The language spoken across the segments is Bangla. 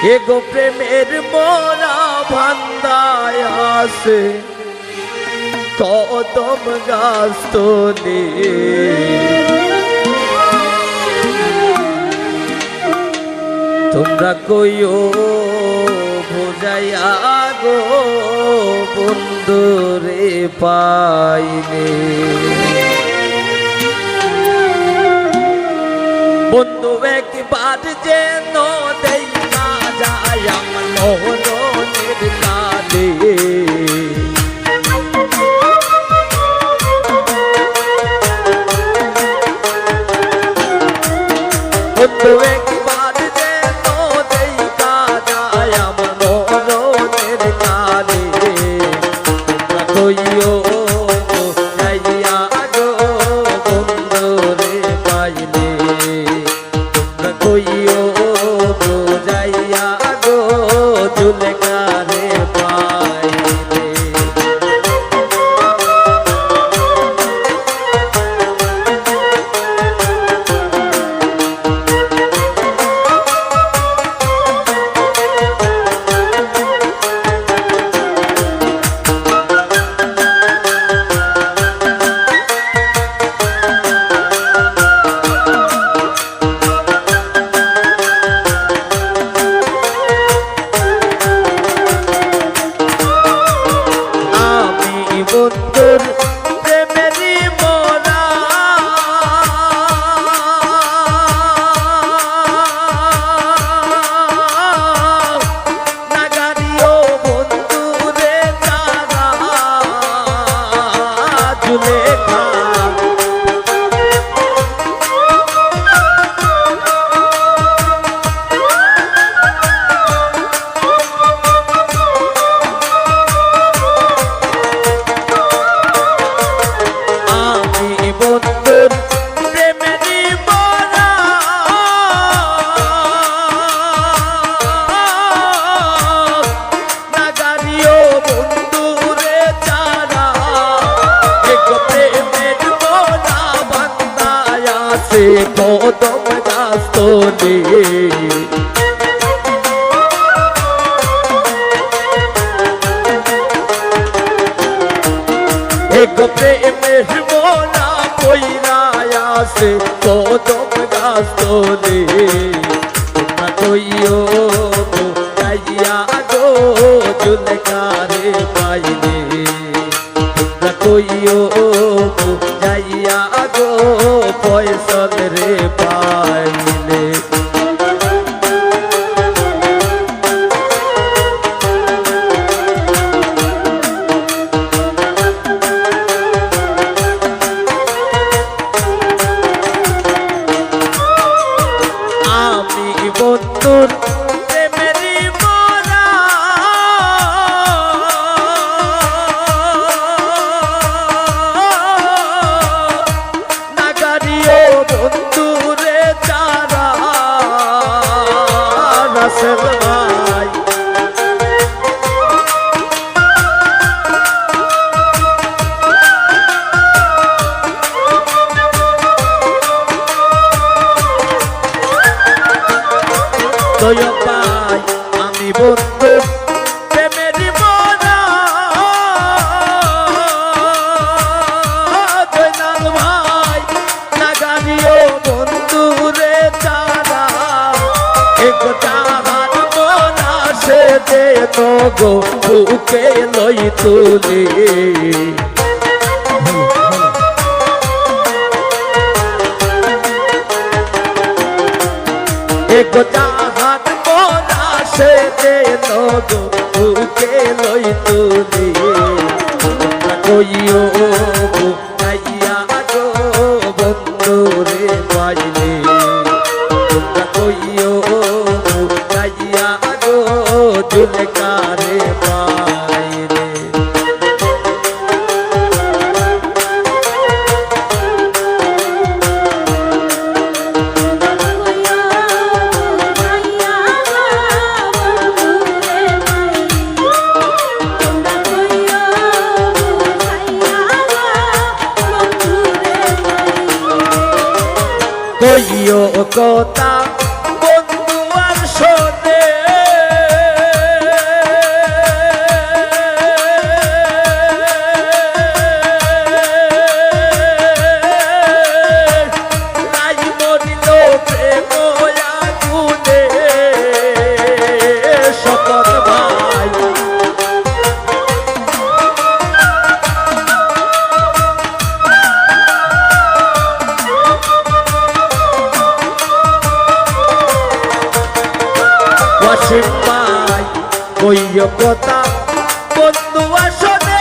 এগো প্রেমের মোরা ভান্দায় আছে কদম গাছ তলে তোমরা কইও বোঝাইয়া গো বন্ধুরে পাইলে বন্ধু একবার যেন দেখা যায় আমার মরণের কালে বন্ধু একবার যেন দেখা যায় আমার মরণের কালে তোমরা কইও যাইয়া গো বন্ধুরে পাইলে কইও বোঝাইয়া গো জুলেখারে পাইলে বন্ধুর প্রেমেরই মোরা নাগারিও বন্ধুরে তারা জুলেখা বন্ধুর প্রেমেরই মোরা নাগারিও বন্ধুরে যারা এক প্রেমের মোরা বান্দায় আছে কদম গাছ তলে এক প্রেমের মোরা কইরায় আছে কদম গাছ তলে তোমরা কইও যাইয়া গো জুলেখারে পাইলে তোমরা কইও যাইয়া গো ফয়সল রে পাইলে বন্ধুর প্রেমেরই মোরা নাগারিও বন্ধুরে যারা রাসেল ভাই ভাই আমি বন্ধু প্রেমেরই মোরা জয়নাল ভাই নাগারিও বন্ধুরে যারা এক জাহান মোরা সে যেন গো বুকে লই তুলে এক জাহান মোরা সে যেন গো বুকে লই তুলে তোমরা কইও যাইয়া গো বন্ধুরে পাইলে তোমরা কইও যাইয়া গো জুলেখারে পাইলে কইও কথা বন্ধু আর শোনে সিম্পাই কইও কথা বন্ধু আসনে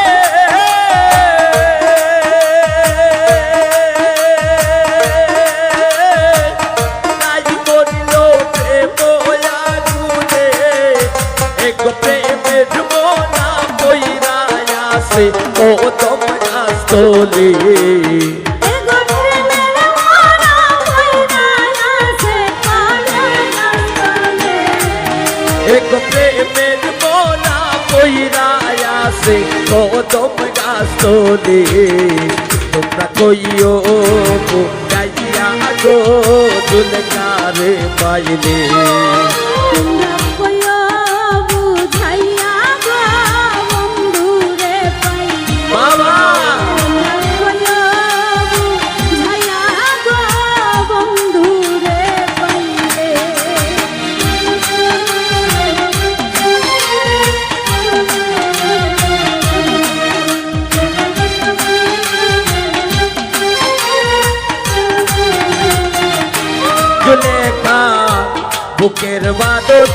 নাই মরিল প্রেম আগুনে এক প্রেমের মোনা কইরা আছে ও তোমরা স্থলে এক প্রেমের মোনা কইরা আছে কদম গাছতলে তোমরা কইও গাইয়া গো দুলকারে পাইলে বাবা জুলেখা বুকের বাদর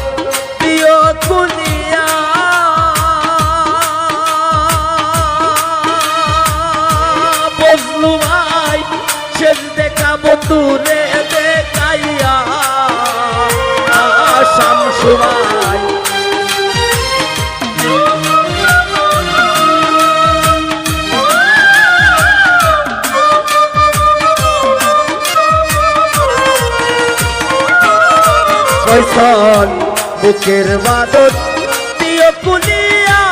দিও খুলিয়া বজলু ভাই শেষ দেখা বন্ধুরে দেখাইয়া শামসু ভাই কয়সন বুকের বাদর দিও কুলিয়া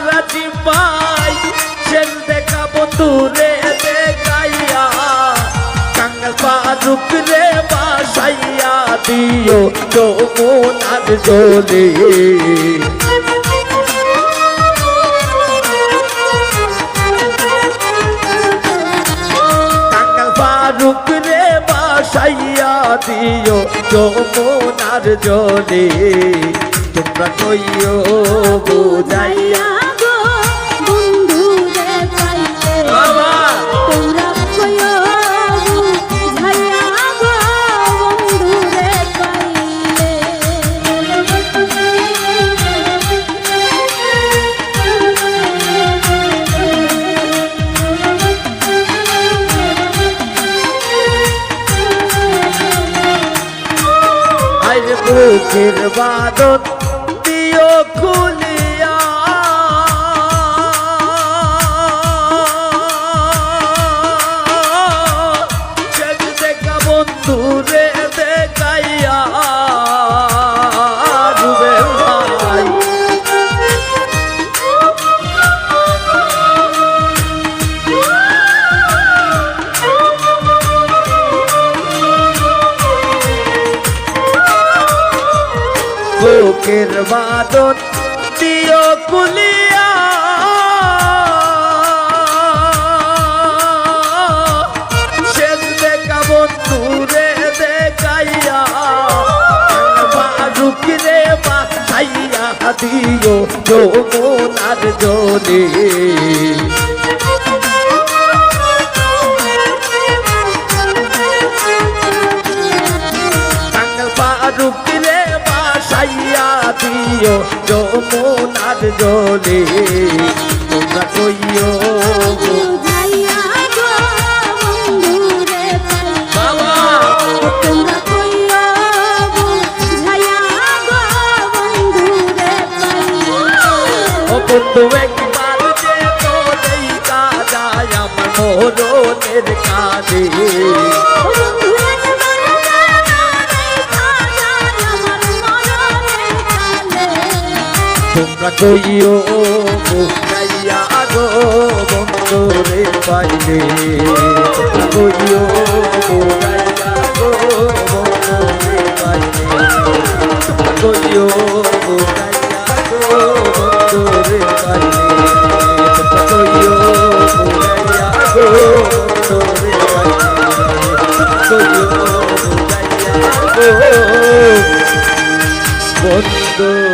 রাজি ভাই শেষ দেখা বন্ধুরে দেখাইয়া কাঙ্গাল ফারুক রে বাসাইয়া দিও যমুনার জলে ফারুক রে বাসাইয়া দিও যমুনার জলে তোমরা কইও বুঝাইয়া বাবা বুকের বাদর দিও খুলিয়া শেষ দেখা বন্ধুরে দেখাইয়া রুবেল ভাই বুকের বাদর দিও কুলিয়া শেষ দেখা বন্ধুরে দেখাইয়া ফারুক রে বাসাইয়া দিও যমুনার জলে ফারুক রে বাসাইয়া দিও যমুনার জলে তোমরা কইও বাবা ও বন্ধু একবার যে তোলেই কাজায় আমার মরণের কাজে তোমরা কইও গাইয়া গো বন্ধুরে পাইলে তোমরা কইও গাইয়া গো বন্ধুরে পাইলে তোমরা কইও গাইয়া গো বন্ধুরে পাইলে তোমরা কইও গাইয়া গো বন্ধুরে পাইলে তোমরা কইও গাইয়া গো বন্ধু